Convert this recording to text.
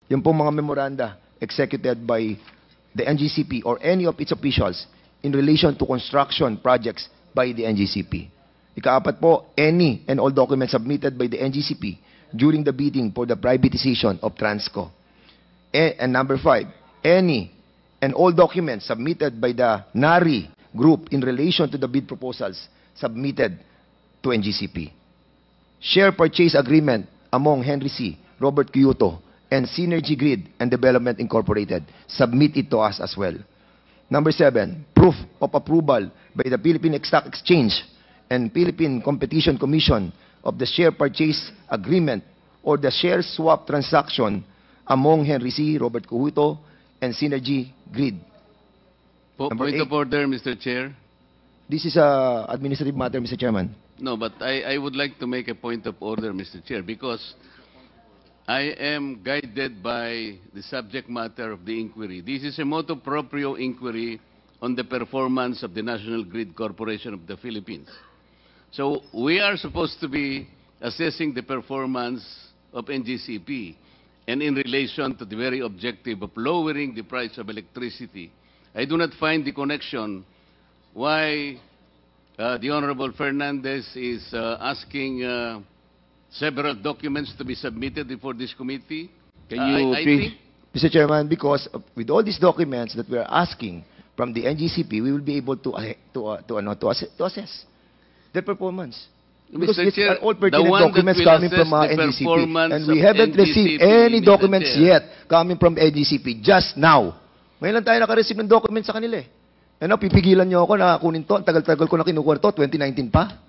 Yung pong mga memoranda executed by the NGCP or any of its officials in relation to construction projects by the NGCP. Ikaapat po, any and all documents submitted by the NGCP during the bidding for the privatization of Transco. And number 5, any and all documents submitted by the NARI group in relation to the bid proposals submitted to NGCP. Share purchase agreement among Henry C., Robert Kyoto, and Synergy Grid and Development Incorporated. Submit it to us as well. Number 7, proof of approval by the Philippine Stock Exchange and Philippine Competition Commission of the share purchase agreement or the share swap transaction among Henry C., Robert Kyoto, and Synergy Grid. Point of order, Mr. Chair. This is a administrative matter, Mr. Chairman. No, but I would like to make a point of order, Mr. Chair, because I am guided by the subject matter of the inquiry. This is a motu proprio inquiry on the performance of the National Grid Corporation of the Philippines. So we are supposed to be assessing the performance of NGCP, and in relation to the very objective of lowering the price of electricity, I do not find the connection why the Honorable Fernandez is asking several documents to be submitted before this committee. Can you I please... think Mr. Chairman, because with all these documents that we are asking from the NGCP, we will be able to assess their performance. Because Mr. these Chair, are all the pertinent one that documents will coming assess from the NGCP. performance And we of haven't received NGCP, any Mr. documents Chair. yet coming from NGCP just now. Ngayon lang tayo nakareceive ng documents sa kanila eh. Ano, pipigilan nyo ako na kunin to. Ang tagal-tagal ko na kinukuha to, 2019 pa.